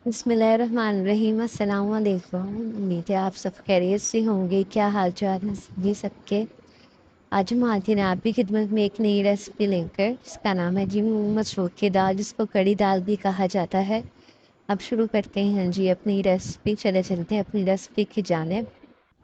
बिस्मिल्लाहिर्रहमानिर्रहीम। अस्सलाम वालेकुम। उम्मीद है आप सब खैरियत से होंगे। क्या हाल चाल है जी सबके। आज हम आते हैं आपकी खिदमत में एक नई रेसिपी लेकर, जिसका नाम है जी मसूर की दाल, जिसको कड़ी दाल भी कहा जाता है। अब शुरू करते हैं जी अपनी रेसिपी। चलते हैं अपनी रेसिपी की जानिब।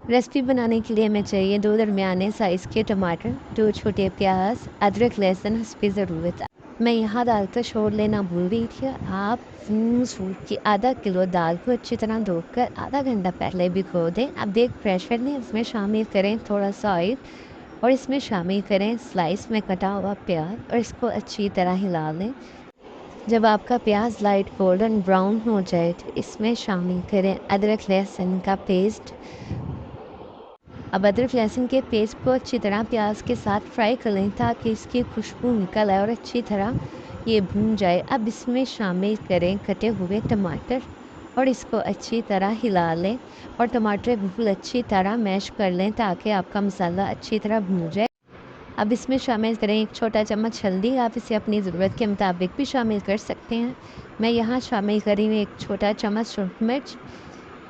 रेसिपी बनाने के लिए हमें चाहिए 2 दरमियाने साइज़ के टमाटर, 2 छोटे प्याज, अदरक लहसुन हस्बे ज़रूरत। मैं यहाँ दाल का छोड़ लेना भूल गई थी। आप मसूर की आधा किलो दाल को अच्छी तरह धोकर आधा घंटा पहले भिगो दें। अब देख प्रेशर लें, इसमें शामिल करें थोड़ा सा ऑयल और इसमें शामिल करें स्लाइस में कटा हुआ प्याज और इसको अच्छी तरह हिला लें। जब आपका प्याज लाइट गोल्डन ब्राउन हो जाए तो इसमें शामिल करें अदरक लहसुन का पेस्ट। अब अदरक लहसुन के पेस्ट को अच्छी तरह प्याज के साथ फ्राई कर लें ताकि इसकी खुशबू निकल आए और अच्छी तरह ये भून जाए। अब इसमें शामिल करें कटे हुए टमाटर और इसको अच्छी तरह हिला लें और टमाटर बिल्कुल अच्छी तरह मैश कर लें ताकि आपका मसाला अच्छी तरह भून जाए। अब इसमें शामिल करें 1 छोटा चम्मच हल्दी। आप इसे अपनी ज़रूरत के मुताबिक भी शामिल कर सकते हैं। मैं यहाँ शामिल करी हूँ 1 छोटा चम्मच सूरख मिर्च,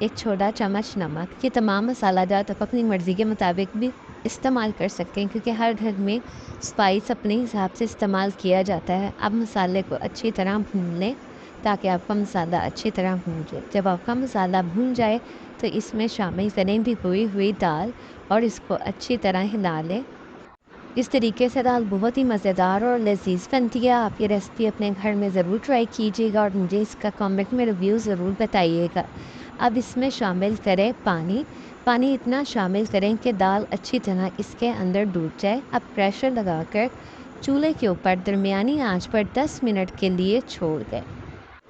1 छोटा चम्मच नमक। ये तमाम मसाला जात आप अपनी मर्ज़ी के मुताबिक भी इस्तेमाल कर सकते हैं, क्योंकि हर घर में स्पाइस अपने हिसाब से इस्तेमाल किया जाता है। अब मसाले को अच्छी तरह भून लें ताकि आपका मसाला अच्छी तरह भून जाए। जब आपका मसाला भून जाए तो इसमें शामिल करें भिगोई हुई दाल और इसको अच्छी तरह हिला लें। इस तरीके से दाल बहुत ही मज़ेदार और लज़ीज़ बनती है। आप ये रेसिपी अपने घर में ज़रूर ट्राई कीजिएगा और मुझे इसका कमेंट में रिव्यू ज़रूर बताइएगा। अब इसमें शामिल करें पानी। पानी इतना शामिल करें कि दाल अच्छी तरह इसके अंदर डूब जाए। अब प्रेशर लगाकर चूल्हे के ऊपर दरमियानी आंच पर 10 मिनट के लिए छोड़ दें।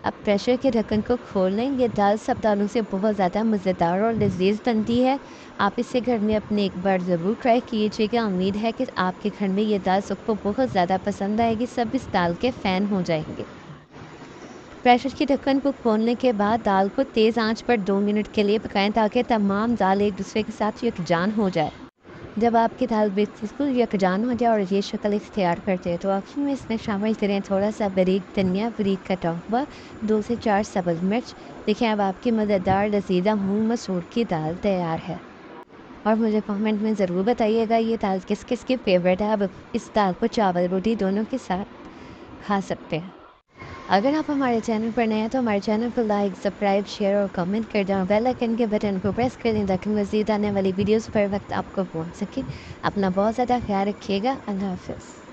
अब प्रेशर के ढक्कन को खोल लें। ये दाल सब दालों से बहुत ज़्यादा मज़ेदार और लज़ीज़ बनती है। आप इसे घर में अपने एक बार ज़रूर ट्राई कीजिएगा। उम्मीद है कि आपके घर में ये दाल सबको बहुत ज़्यादा पसंद आएगी। सब इस दाल के फ़ैन हो जाएंगे। प्रेशर के ढक्कन को खोलने के बाद दाल को तेज़ आंच पर 2 मिनट के लिए पकाएं ताकि तमाम दाल एक दूसरे के साथ यकजान हो जाए। जब आपकी दाल बिल्कुल यकजान हो जाए और ये शक्ल इख्तियार करते हैं तो आखिर में इसमें शामिल करें थोड़ा सा बारीक धनिया, बारीक कटा हुआ 2 से 4 सब्ज़ मिर्च। देखिए अब आपकी मज़ेदार लजीदा मूंग मसूर की दाल तैयार है। और मुझे कमेंट में ज़रूर बताइएगा ये दाल किस किस की फेवरेट है। अब इस दाल को चावल रोटी दोनों के साथ खा सकते हैं। अगर आप हमारे चैनल पर नए हैं तो हमारे चैनल को लाइक, सब्सक्राइब, शेयर और कमेंट कर दें। बेल आइकन के बटन को प्रेस कर दें ताकि मज़ीद आने वाली वीडियोस पर वक्त आपको पहुंच सके। अपना बहुत ज़्यादा ख्याल रखिएगा। अल्लाह हाफ़िज़।